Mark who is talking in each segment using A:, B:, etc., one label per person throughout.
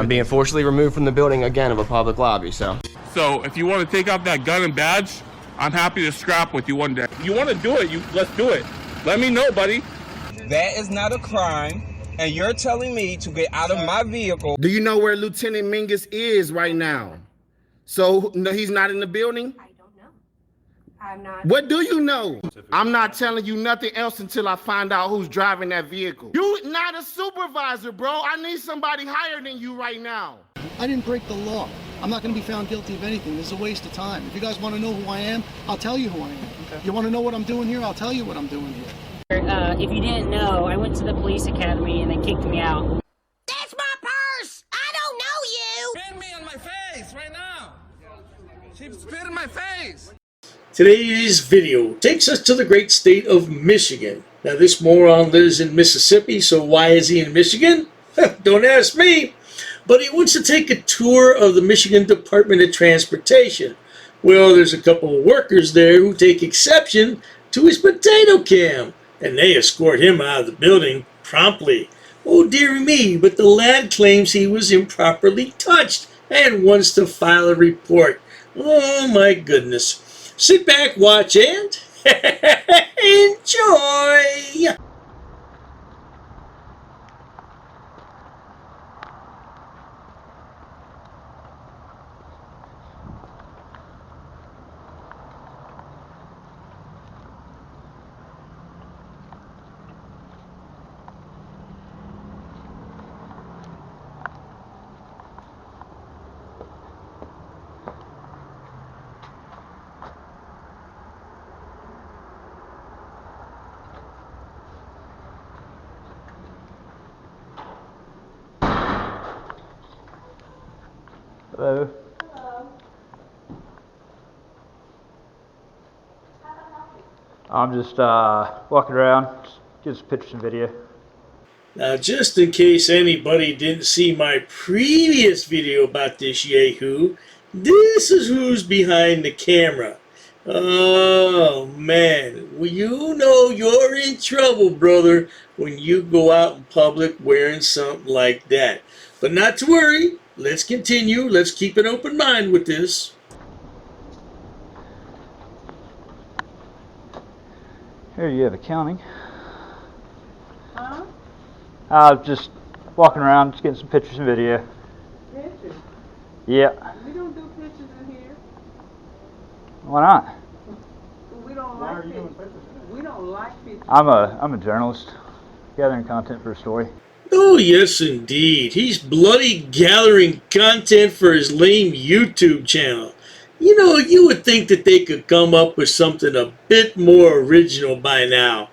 A: I'm being forcibly removed from the building again of a public lobby, so.
B: So if you want to take off that gun and badge, I'm happy to scrap with you one day. You want to do it, let's do it. Let me know, buddy.
C: That is not a crime, and you're telling me to get out of my vehicle.
D: Do you know where Lieutenant Mingus is right now? So no, he's not in the building?
E: I don't know. I'm not.
D: What do you know? I'm not telling you nothing else until I find out who's driving that vehicle. You not a supervisor, bro. I need somebody higher than you right now.
F: I didn't break the law. I'm not going to be found guilty of anything. This is a waste of time. If you guys want to know who I am, I'll tell you who I am. Okay. You want to know what I'm doing here? I'll tell you what I'm doing here.
G: If you didn't know, I went to the police academy and they kicked me out.
E: That's my purse! I don't know you!
C: Spit me on my face right now! She spit in my face!
H: Today's video takes us to the great state of Michigan. Now, this moron lives in Mississippi, so why is he in Michigan? Don't ask me. But he wants to take a tour of the Michigan Department of Transportation. Well, there's a couple of workers there who take exception to his potato cam, and they escort him out of the building promptly. Oh dear me, but the lad claims he was improperly touched and wants to file a report. Oh my goodness. Sit back, watch, and enjoy!
I: Hello. I'm just walking around, get some pictures and video.
H: Now, just in case anybody didn't see my previous video about this yahoo, this is who's behind the camera. Oh, man. Well, you know you're in trouble, brother, when you go out in public wearing something like that. But not to worry. Let's continue. Let's keep an open mind with this.
I: Here you have accounting. Huh? Just walking around, just getting some pictures and video.
J: Pictures?
I: Yeah.
J: We don't do pictures in here.
I: Why not?
J: We don't like pictures. We don't like pictures.
I: I'm a journalist, gathering content for a story.
H: Oh, yes, indeed. He's bloody gathering content for his lame YouTube channel. You know, you would think that they could come up with something a bit more original by now.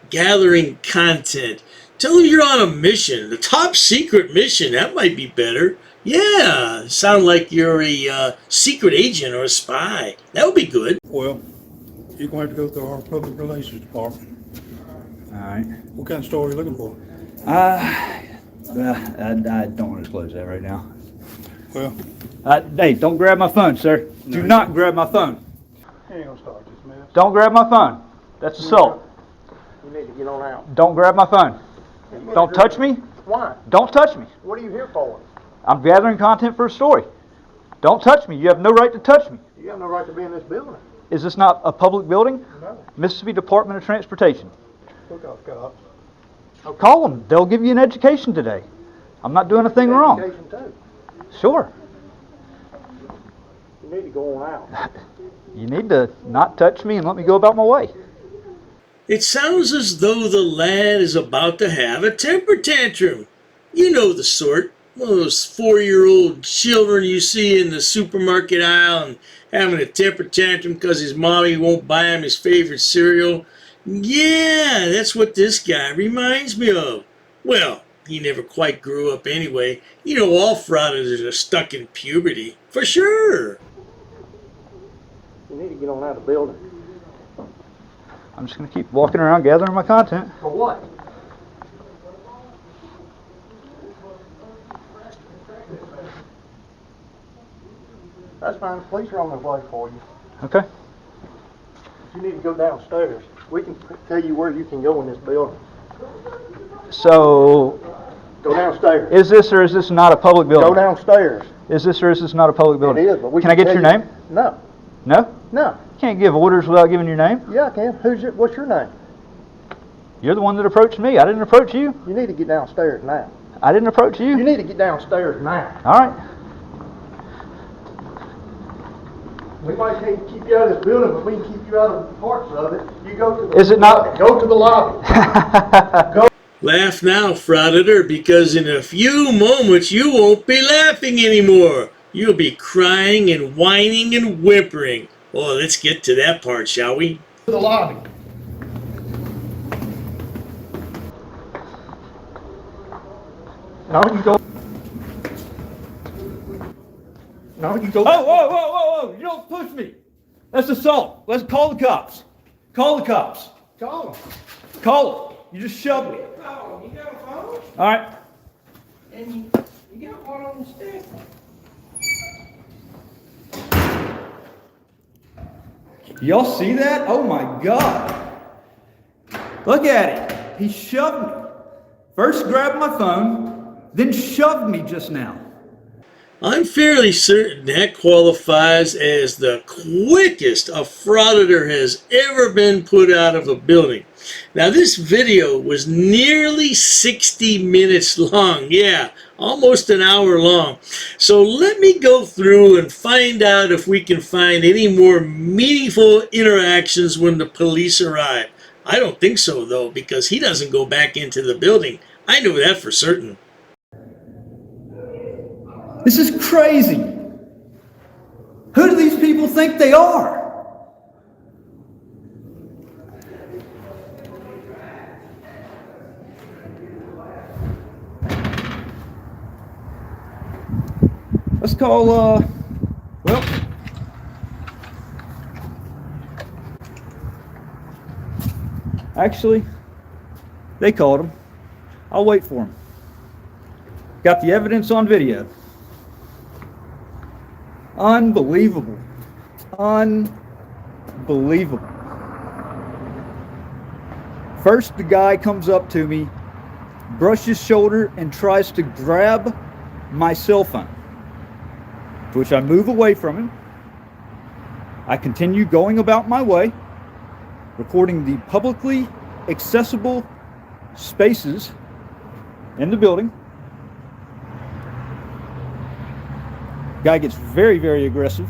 H: Gathering content. Tell them you're on a mission. The top secret mission. That might be better. Yeah, sound like you're a secret agent or a spy. That would be good.
K: Well, you're going to have to go through our public relations department.
I: All right.
K: What kind of story are you looking for?
I: I don't want to disclose that right now.
K: Well,
I: hey, don't grab my phone, sir. Do not grab my phone.
K: you ain't gonna start this mess.
I: Don't grab my phone. That's assault.
K: You need to get on out.
I: Don't grab my phone. Don't touch me.
K: Why?
I: Don't touch me.
K: What are you here for?
I: I'm gathering content for a story. Don't touch me. You have no right to touch me.
K: You have no right to be in this building.
I: Is this not a public building?
K: No.
I: Mississippi Department of Transportation.
K: Look off, cops. Okay.
I: Call them. They'll give you an education today. I'm not doing a thing wrong.
K: Education too.
I: Sure.
K: You need to go on out.
I: You need to not touch me and let me go about my way.
H: It sounds as though the lad is about to have a temper tantrum. You know the sort. One of those 4-year-old children you see in the supermarket aisle and having a temper tantrum because his mommy won't buy him his favorite cereal. Yeah, that's what this guy reminds me of. Well, he never quite grew up anyway. You know, all frauditors are stuck in puberty. For sure.
K: You need to get on out of the building.
I: I'm just going to keep walking around gathering my content.
K: For what? That's fine. The police are on their way for you.
I: Okay.
K: You need to go downstairs. We can tell you where you can go in this building.
I: So,
K: Go downstairs.
I: Is this or is this not a public building?
K: Go downstairs.
I: Is this or is this not a public building?
K: It is, but we
I: can I get your
K: tell you-
I: name?
K: No.
I: No?
K: No.
I: Can't give orders without giving your name.
K: Yeah, I can. What's your name?
I: You're the one that approached me. I didn't approach you.
K: You need to get downstairs now.
I: I didn't approach you.
K: You need to get downstairs now.
I: All right.
K: We might can't keep you out of this building, but we can keep you out of parts of it. You go to the
I: Is it not-
K: lobby. Go to the lobby. Go.
H: Laugh now, Frauditor, because in a few moments you won't be laughing anymore. You'll be crying and whining and whimpering. Oh, let's get to that part, shall we?
K: To the lobby. No, you go. No, you go.
I: Oh, whoa, whoa, whoa, whoa. You don't push me. That's assault. Let's call the cops. Call the cops.
K: Call him.
I: Call them. You just shoved me.
J: Oh, you got a phone?
I: All right.
J: And you got one on the stick.
I: Y'all see that? Oh my God. Look at it. He shoved me. First grabbed my phone, then shoved me just now.
H: I'm fairly certain that qualifies as the quickest a Frauditor has ever been put out of a building. Now this video was nearly 60 minutes long. Yeah, almost an hour long. So let me go through and find out if we can find any more meaningful interactions when the police arrive. I don't think so though, because he doesn't go back into the building. I know that for certain.
I: This is crazy. Who do these people think they are? Let's call, well, actually, they called him. I'll wait for him. Got the evidence on video. Unbelievable. Unbelievable. First, the guy comes up to me, brushes shoulder, and tries to grab my cell phone, to which I move away from him. I continue going about my way, recording the publicly accessible spaces in the building. Guy gets very, very aggressive.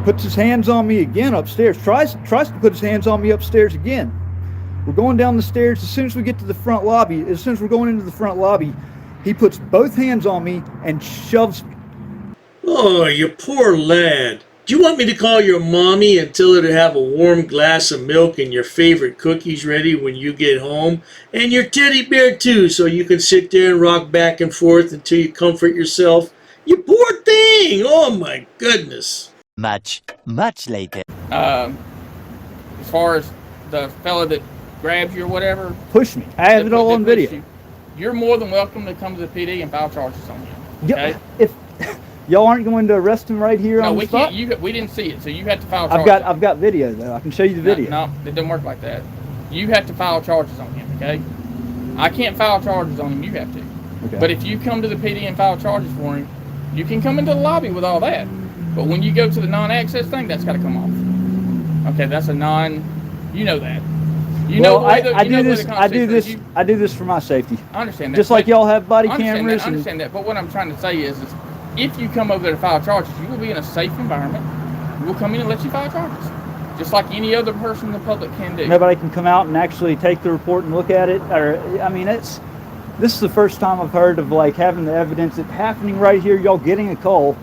I: Puts his hands on me again upstairs. Tries to put his hands on me upstairs again. We're going down the stairs. As soon as we get to the front lobby, as soon as we're going into the front lobby, he puts both hands on me and shoves me.
H: Oh, you poor lad. Do you want me to call your mommy and tell her to have a warm glass of milk and your favorite cookies ready when you get home? And your teddy bear too, so you can sit there and rock back and forth until you comfort yourself? You poor thing! Oh my goodness.
L: Much later.
J: As far as the fella that grabs you or whatever,
I: Push me. I have it all on video.
J: you're more than welcome to come to the PD and file charges on him. Okay?
I: If y'all aren't going to arrest him right here
J: No,
I: on the
J: we
I: spot?
J: can't. We didn't see it, so you have to file charges.
I: I've got video though. I can show you the video.
J: No, it doesn't work like that. You have to file charges on him. Okay? I can't file charges on him. You have to.
I: Okay.
J: But if you come to the PD and file charges for him, you can come into the lobby with all that. But when you go to the non-access thing, that's got to come off. Okay, that's a non. You know that. You know the way the,
I: I
J: you know
I: do
J: the way
I: this.
J: the
I: I do
J: Constitution
I: this.
J: says.
I: I do this for my safety.
J: I understand that.
I: Just like
J: but-
I: y'all have body
J: I understand
I: cameras.
J: That, I understand that. But what I'm trying to say is if you come over there to file charges, you will be in a safe environment. We'll come in and let you file charges, just like any other person in the public can do.
I: Nobody can come out and actually take the report and look at it. Or I mean, this is the first time I've heard of like having the evidence it's happening right here. Y'all getting a call,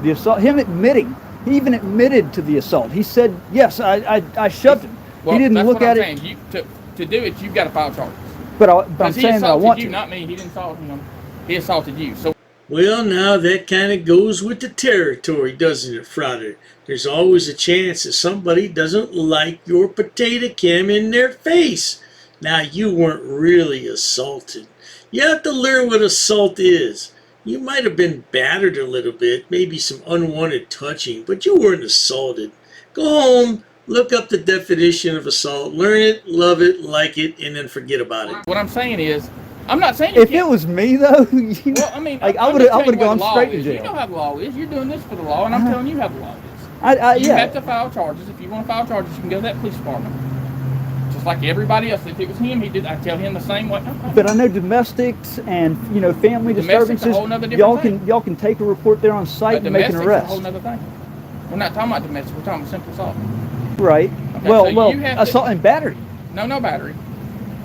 I: the assault, him admitting. He even admitted to the assault. He said, "Yes, I shoved him."
J: Well,
I: he didn't
J: that's
I: look
J: what
I: at
J: I'm
I: it.
J: saying. To do it, you've got to file charges.
I: But I'm
J: he
I: saying that I
J: assaulted
I: want
J: you,
I: to.
J: not me. He didn't assault him. He assaulted you. So.
H: Well, now that kind of goes with the territory, doesn't it, Frauditor? There's always a chance that somebody doesn't like your potato cam in their face. Now, you weren't really assaulted. You have to learn what assault is. You might have been battered a little bit, maybe some unwanted touching, but you weren't assaulted. Go home, look up the definition of assault, learn it, love it, like it, and then forget about it.
J: What I'm saying is, I'm not saying you
I: If
J: can't.
I: it was me though,
J: Well, I mean,
I: like
J: I'm
I: I would
J: just
I: have
J: telling you what
I: gone
J: the law
I: straight to
J: is. You
I: jail.
J: know how the law is. You're doing this for the law, and I'm telling you how the law is. You
I: Yeah.
J: have to file charges. If you want to file charges, you can go to that police department. Just like everybody else. If it was him, I tell him the same way.
I: But I know domestics and family
J: Domestic's a
I: disturbances.
J: whole nother different
I: Y'all can take a report there on site and make an
J: Domestic's a
I: arrest.
J: whole nother thing. We're not talking about domestic. We're talking about simple assault.
I: Right.
J: Okay,
I: well,
J: so you have to-
I: assault and battery.
J: No battery.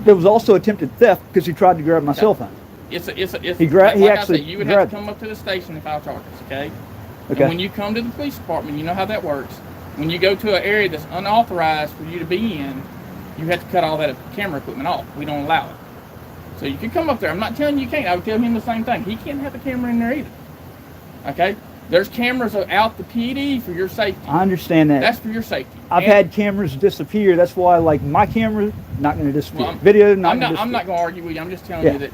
I: There was also attempted theft because he tried to grab my cell phone.
J: It's
I: He
J: like
I: actually
J: I said, you would have
I: grabbed
J: to come up to the station and file charges, okay?
I: Okay.
J: And when you come to the police department, you know how that works. When you go to an area that's unauthorized for you to be in, you have to cut all that camera equipment off. We don't allow it. So you can come up there. I'm not telling you can't. I would tell him the same thing. He can't have the camera in there either. Okay? There's cameras out the PD for your safety.
I: I understand that.
J: That's for your safety.
I: I've had cameras disappear. That's why, like, my camera not going to disappear.
J: Well,
I: Video not going to disappear.
J: I'm not going to argue with you. I'm just telling
I: Yeah.
J: you that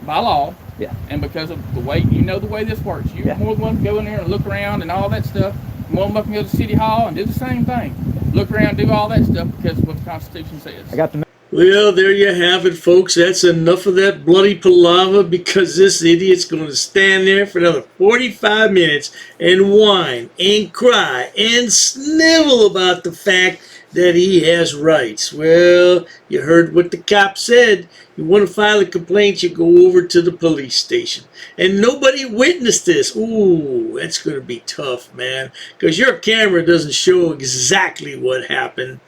J: by law,
I: Yeah.
J: and because of the way the way this works, you're more than welcome to go in there and look around and all that stuff. You're more than welcome to go to City Hall and do the same thing. Look around, do all that stuff because of what the Constitution says.
I: I got the.
H: Well, there you have it, folks. That's enough of that bloody palaver because this idiot's going to stand there for another 45 minutes and whine and cry and snivel about the fact that he has rights. Well, you heard what the cop said. You want to file a complaint, you go over to the police station. And nobody witnessed this. Ooh, that's going to be tough, man, because your camera doesn't show exactly what happened.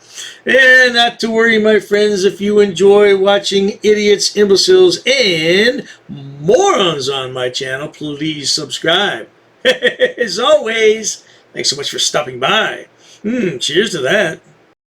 H: And not to worry, my friends, if you enjoy watching idiots, imbeciles, and morons on my channel, please subscribe. As always, thanks so much for stopping by. Cheers to that.